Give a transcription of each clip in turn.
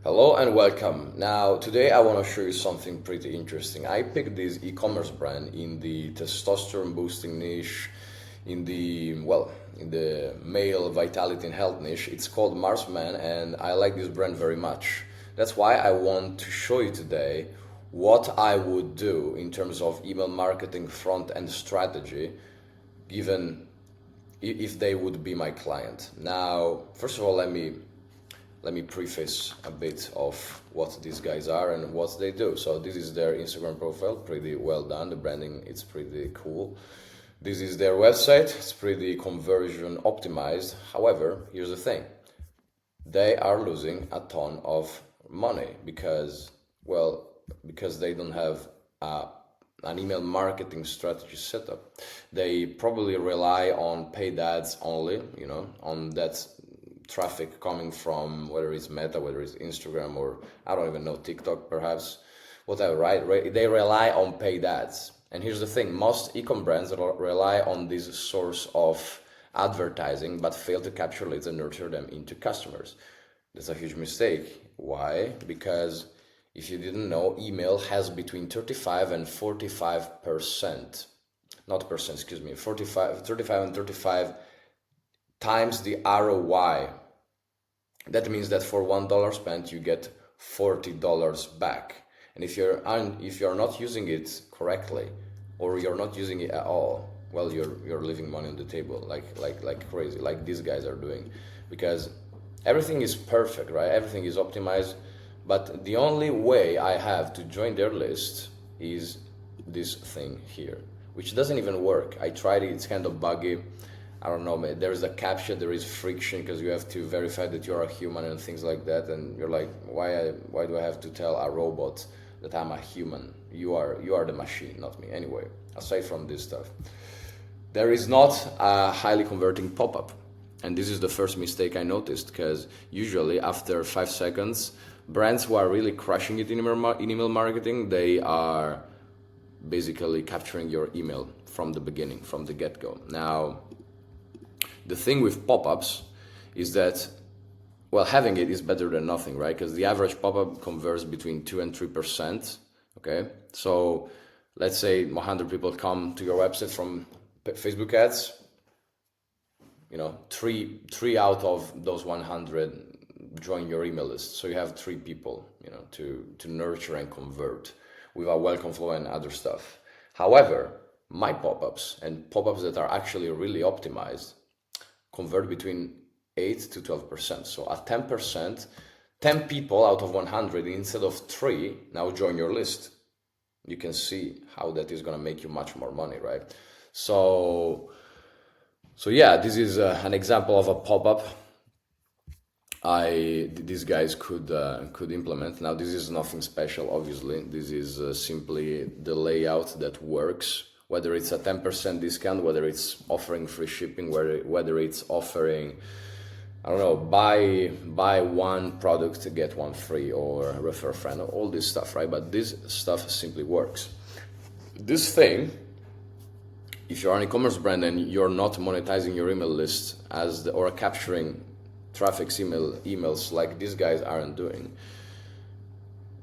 Hello and welcome. Now, today I want to show you something pretty interesting. I picked this e-commerce brand in the testosterone boosting niche, in the male vitality and health niche. It's called Marsman, and I like this brand very much. That's why I want to show you today what I would do in terms of email marketing front end strategy, given if they would be my client. Now, first of all, let me preface a bit of what these guys are and what they do. So this is their Instagram profile, pretty well done. The branding, it's pretty cool. This is their website, it's pretty conversion optimized. However, here's the thing. They are losing a ton of money because they don't have an email marketing strategy set up. They probably rely on paid ads only, on that traffic coming from whether it's Meta, whether it's Instagram, or I don't even know, TikTok perhaps, whatever, right? They rely on paid ads. And here's the thing, most e-com brands rely on this source of advertising but fail to capture leads and nurture them into customers. That's a huge mistake. Why? Because if you didn't know, email has between 35 and 45%, not percent, excuse me, 35 and 35 times the ROI. That means that for $1 spent, you get $40 back. And if you're not using it correctly, or you're not using it at all, well, you're leaving money on the table like crazy, like these guys are doing, because everything is perfect, right? Everything is optimized, but the only way I have to join their list is this thing here, which doesn't even work. I tried it; it's kind of buggy. I don't know, man. There's a captcha, there is friction because you have to verify that you're a human and things like that. And you're like, why do I have to tell a robot that I'm a human? You are the machine, not me. Anyway, aside from this stuff, there is not a highly converting pop-up. And this is the first mistake I noticed, because usually after 5 seconds, brands who are really crushing it in email marketing, they are basically capturing your email from the beginning, from the get-go. Now, the thing with pop-ups is that, well, having it is better than nothing, right? Because the average pop-up converts between 2 and 3%, okay? So let's say 100 people come to your website from Facebook ads, three out of those 100 join your email list. So you have 3 people, to nurture and convert with a welcome flow and other stuff. However, my pop-ups and pop-ups that are actually really optimized convert between 8 to 12%. So at 10%, 10 people out of 100 instead of 3 now join your list. You can see how that is going to make you much more money, right? So yeah, this is an example of a pop-up these guys could implement. Now, this is nothing special, obviously. This is simply the layout that works. Whether it's a 10% discount, whether it's offering free shipping, whether it's offering, I don't know, buy one product to get one free, or refer a friend, all this stuff, right? But this stuff simply works. This thing, if you're an e-commerce brand and you're not monetizing your email list or capturing traffic's emails like these guys aren't doing,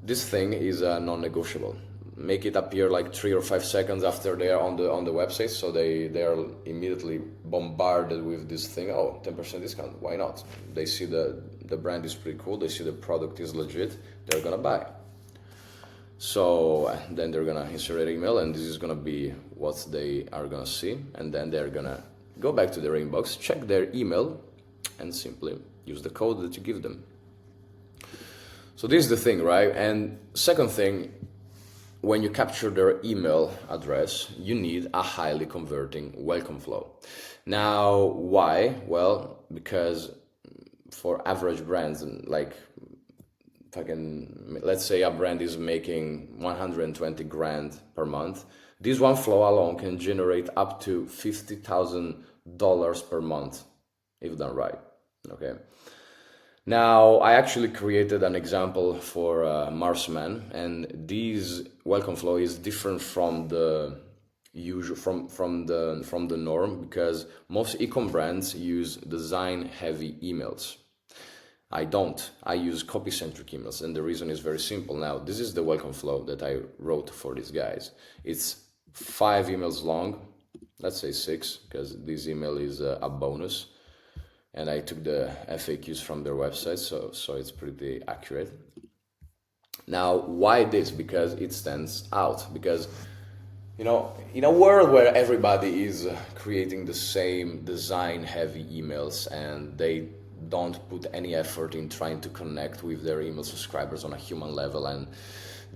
this thing is non-negotiable. Make it appear like 3 or 5 seconds after they are on the website, so they are immediately bombarded with this thing. Oh, 10% discount, why not? They see the brand is pretty cool, they see the product is legit, they're gonna buy. So then they're gonna insert their email, and this is gonna be what they are gonna see, and then they're gonna go back to their inbox, check their email, and simply use the code that you give them. So this is the thing, right? And second thing, when you capture their email address, you need a highly converting welcome flow. Now, why? Well, because for average brands, like let's say a brand is making 120 grand per month, this one flow alone can generate up to $50,000 per month, if done right, okay? Now, I actually created an example for Marsman, and this welcome flow is different from the usual from the norm, because most e-com brands use design heavy emails. I don't. I use copy-centric emails, and the reason is very simple. Now, this is the welcome flow that I wrote for these guys. It's 5 emails long, let's say 6, because this email is a bonus, and I took the FAQs from their website, so it's pretty accurate. Now, why this? Because it stands out. Because, you know, in a world where everybody is creating the same design-heavy emails and they don't put any effort in trying to connect with their email subscribers on a human level, and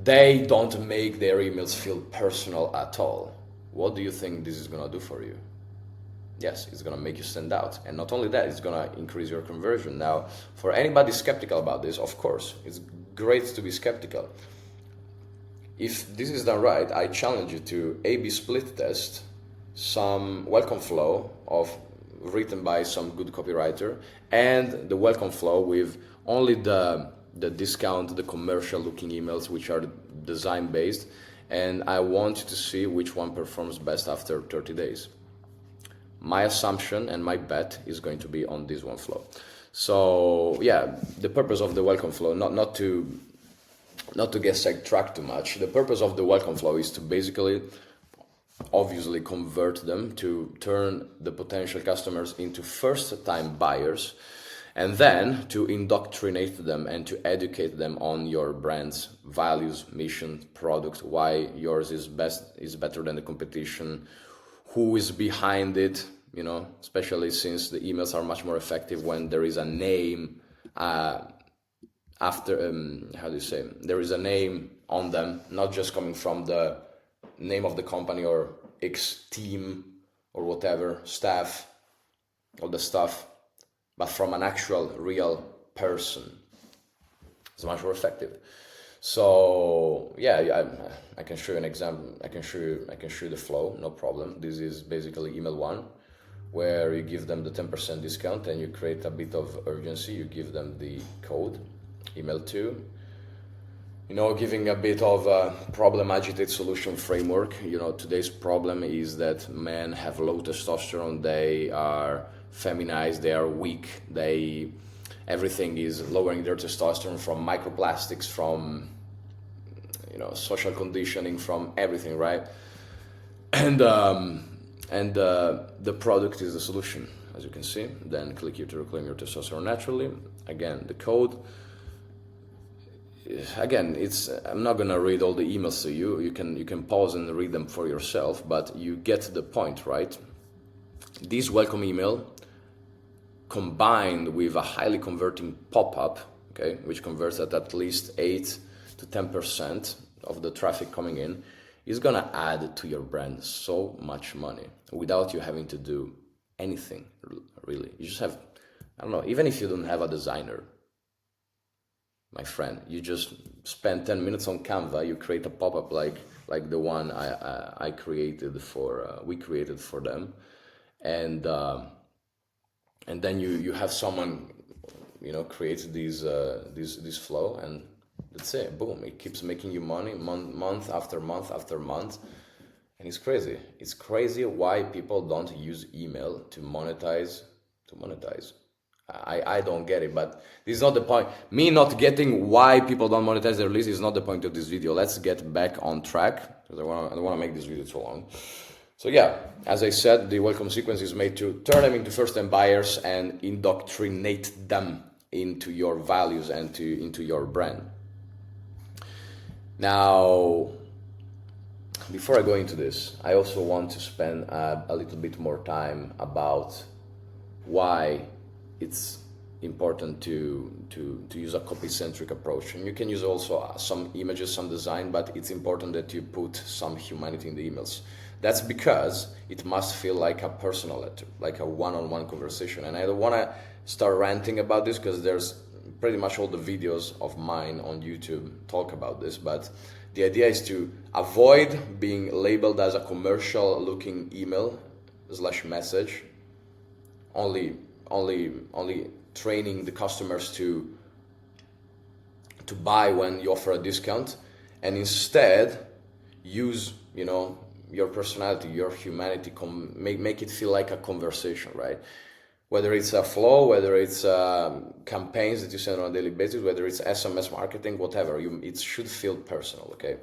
they don't make their emails feel personal at all, what do you think this is gonna do for you? Yes, it's gonna make you stand out. And not only that, it's gonna increase your conversion. Now, for anybody skeptical about this, of course, it's great to be skeptical. If this is done right, I challenge you to A/B split test some welcome flow written by some good copywriter and the welcome flow with only the discount, the commercial looking emails, which are design based, and I want you to see which one performs best after 30 days. My assumption and my bet is going to be on this one flow. So yeah, the purpose of the welcome flow, not to get sidetracked too much, the purpose of the welcome flow is to basically obviously convert them, to turn the potential customers into first-time buyers, and then to indoctrinate them and to educate them on your brand's values, mission, product, why yours is better than the competition, who is behind it, you know, especially since the emails are much more effective when there is a name there is a name on them, not just coming from the name of the company or X team or whatever, staff, all the stuff, but from an actual real person. It's much more effective. So yeah, I can show you an example. I can show you the flow, no problem. This is basically email 1, where you give them the 10% discount and you create a bit of urgency. You give them the code. Email 2, you know, giving a bit of a problem agitate solution framework. You know, today's problem is that men have low testosterone, they are feminized, they are weak, everything is lowering their testosterone, from microplastics, from, you know, social conditioning, from everything, right? And the product is the solution, as you can see. Then click here to reclaim your testosterone naturally. Again, the code. Again, I'm not gonna read all the emails to you. You can pause and read them for yourself, but you get the point, right? This welcome email combined with a highly converting pop-up, okay, which converts at least 8 to 10% of the traffic coming in, is gonna add to your brand so much money without you having to do anything, really. You just have, I don't know, even if you don't have a designer, my friend, you just spend 10 minutes on Canva, you create a pop-up like the one I created we created for them, and then you have someone, you know, create this flow, and that's it. Boom! It keeps making you money month after month after month, and it's crazy. It's crazy why people don't use email to monetize. I don't get it, but this is not the point. Me not getting why people don't monetize their list is not the point of this video. Let's get back on track, because I don't want to make this video too long. So yeah, as I said, the welcome sequence is made to turn them into first-time buyers and indoctrinate them into your values and into your brand. Now, before I go into this, I also want to spend a little bit more time about why it's important to use a copy-centric approach. And you can use also some images, some design, but it's important that you put some humanity in the emails. That's because it must feel like a personal letter, like a one-on-one conversation. And I don't want to start ranting about this, because there's pretty much all the videos of mine on YouTube talk about this, but the idea is to avoid being labeled as a commercial looking email / message, only training the customers to buy when you offer a discount, and instead use, you know, your personality, your humanity, make it feel like a conversation, right? whether it's a flow, whether it's campaigns that you send on a daily basis, whether it's SMS marketing, whatever, it should feel personal, okay?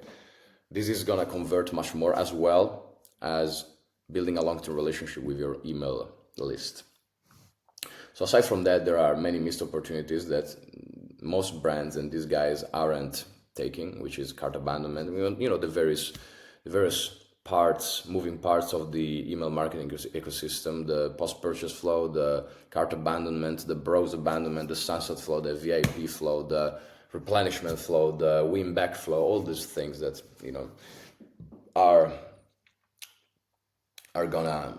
This is gonna convert much more, as well as building a long-term relationship with your email list. So aside from that, there are many missed opportunities that most brands and these guys aren't taking, which is cart abandonment. You know, the various parts, moving parts of the email marketing ecosystem, the post-purchase flow, the cart abandonment, the browse abandonment, the sunset flow, the VIP flow, the replenishment flow, the win back flow, all these things that, you know, are gonna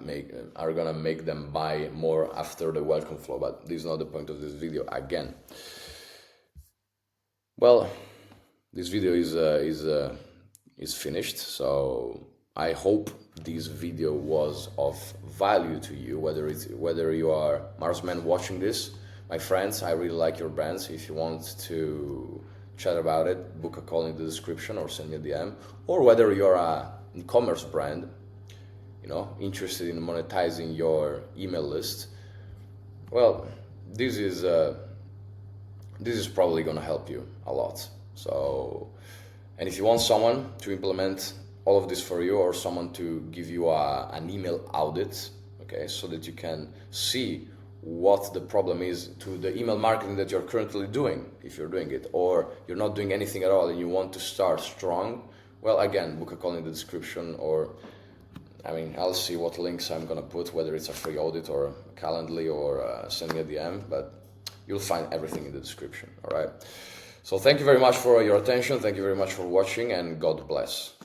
make them buy more after the welcome flow. But this is not the point of this video again. Well, this video is finished, so I hope this video was of value to you, whether you are Marsman watching this. My friends, I really like your brands. If you want to chat about it, book a call in the description or send me a DM. Or whether you're an e-commerce brand, you know, interested in monetizing your email list, well, this is probably gonna help you a lot. So, and if you want someone to implement all of this for you, or someone to give you an email audit, okay, so that you can see what the problem is to the email marketing that you're currently doing, if you're doing it, or you're not doing anything at all and you want to start strong, well, again, book a call in the description, or I mean, I'll see what links I'm gonna put, whether it's a free audit or a Calendly, or send me a DM, but you'll find everything in the description, all right? So thank you very much for your attention, thank you very much for watching, and God bless.